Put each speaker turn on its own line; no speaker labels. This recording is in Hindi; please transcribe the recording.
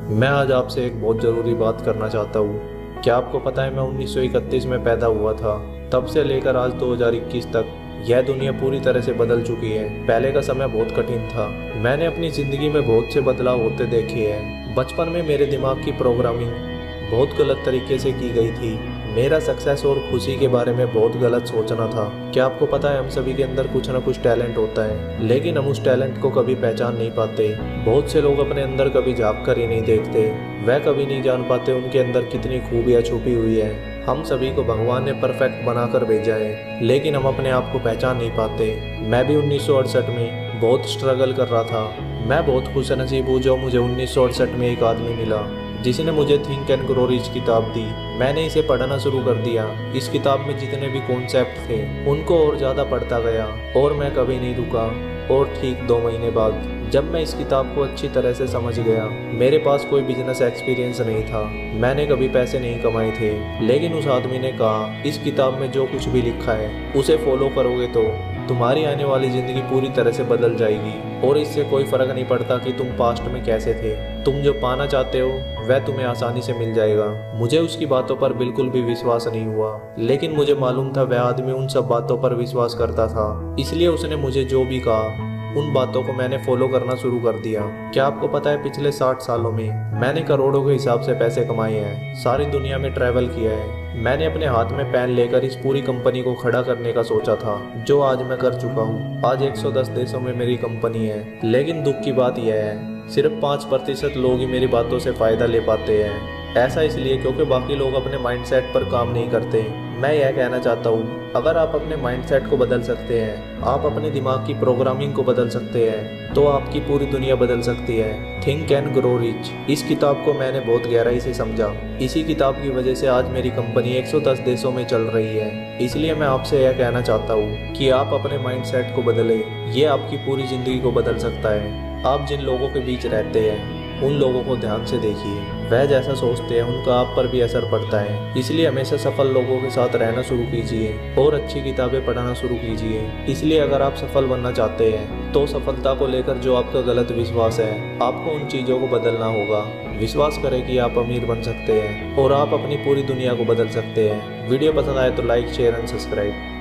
मैं आज आपसे एक बहुत ज़रूरी बात करना चाहता हूँ। क्या आपको पता है मैं 1931 में पैदा हुआ था। तब से लेकर आज 2021 तक यह दुनिया पूरी तरह से बदल चुकी है। पहले का समय बहुत कठिन था। मैंने अपनी ज़िंदगी में बहुत से बदलाव होते देखे हैं। बचपन में मेरे दिमाग की प्रोग्रामिंग बहुत गलत तरीके से की गई थी। मेरा सक्सेस और खुशी के बारे में बहुत गलत सोचना था। क्या आपको पता है हम सभी के अंदर कुछ ना कुछ टैलेंट होता है, लेकिन हम उस टैलेंट को कभी पहचान नहीं पाते। बहुत से लोग अपने अंदर कभी झांक कर ही नहीं देखते। वह कभी नहीं जान पाते उनके अंदर कितनी खूबियाँ छुपी हुई है। हम सभी को भगवान ने परफेक्ट बनाकर भेजा है, लेकिन हम अपने आप को पहचान नहीं पाते। मैं भी 1968 में बहुत स्ट्रगल कर रहा था। मैं बहुत खुशनसीब हूँ जो मुझे 1968 में एक आदमी मिला जिसने मुझे थिंक एंड ग्रो रिच किताब दी। मैंने इसे पढ़ना शुरू कर दिया। इस किताब में जितने भी कॉन्सेप्ट थे उनको और ज़्यादा पढ़ता गया और मैं कभी नहीं रुका। और ठीक 2 महीने बाद जब मैं इस किताब को अच्छी तरह से समझ गया, मेरे पास कोई बिजनेस एक्सपीरियंस नहीं था, मैंने कभी पैसे नहीं कमाए थे, लेकिन उस आदमी ने कहा इस किताब में जो कुछ भी लिखा है उसे फॉलो करोगे तो तुम्हारी आने वाली ज़िंदगी पूरी तरह से बदल जाएगी और इससे कोई फ़र्क नहीं पड़ता कि तुम पास्ट में कैसे थे। तुम जो पाना चाहते हो वह तुम्हें आसानी से मिल जाएगा। मुझे उसकी बातों पर बिल्कुल भी विश्वास नहीं हुआ, लेकिन मुझे मालूम था वह आदमी उन सब बातों पर विश्वास करता था, इसलिए उसने मुझे जो भी कहा उन बातों को मैंने फॉलो करना शुरू कर दिया। क्या आपको पता है पिछले 60 सालों में मैंने करोड़ों के हिसाब से पैसे कमाए हैं, सारी दुनिया में ट्रैवल किया है। मैंने अपने हाथ में पेन लेकर इस पूरी कंपनी को खड़ा करने का सोचा था, जो आज मैं कर चुका हूँ। आज 110 देशों में मेरी कंपनी है, लेकिन दुख की बात यह है सिर्फ 5% लोग ही मेरी बातों से फ़ायदा ले पाते हैं। ऐसा इसलिए क्योंकि बाकी लोग अपने माइंडसेट पर काम नहीं करते। मैं यह कहना चाहता हूँ, अगर आप अपने माइंडसेट को बदल सकते हैं, आप अपने दिमाग की प्रोग्रामिंग को बदल सकते हैं, तो आपकी पूरी दुनिया बदल सकती है। थिंक एंड ग्रो रिच, इस किताब को मैंने बहुत गहराई से समझा। इसी किताब की वजह से आज मेरी कंपनी 110 देशों में चल रही है। इसलिए मैं आपसे यह कहना चाहता हूँ कि आप अपने माइंडसेट को बदलें, ये आपकी पूरी ज़िंदगी को बदल सकता है। आप जिन लोगों के बीच रहते हैं उन लोगों को ध्यान से देखिए, वह जैसा सोचते हैं उनका आप पर भी असर पड़ता है। इसलिए हमेशा सफल लोगों के साथ रहना शुरू कीजिए और अच्छी किताबें पढ़ना शुरू कीजिए। इसलिए अगर आप सफल बनना चाहते हैं तो सफलता को लेकर जो आपका गलत विश्वास है, आपको उन चीज़ों को बदलना होगा। विश्वास करें कि आप अमीर बन सकते हैं और आप अपनी पूरी दुनिया को बदल सकते हैं। वीडियो पसंद आए तो लाइक, शेयर एंड सब्सक्राइब।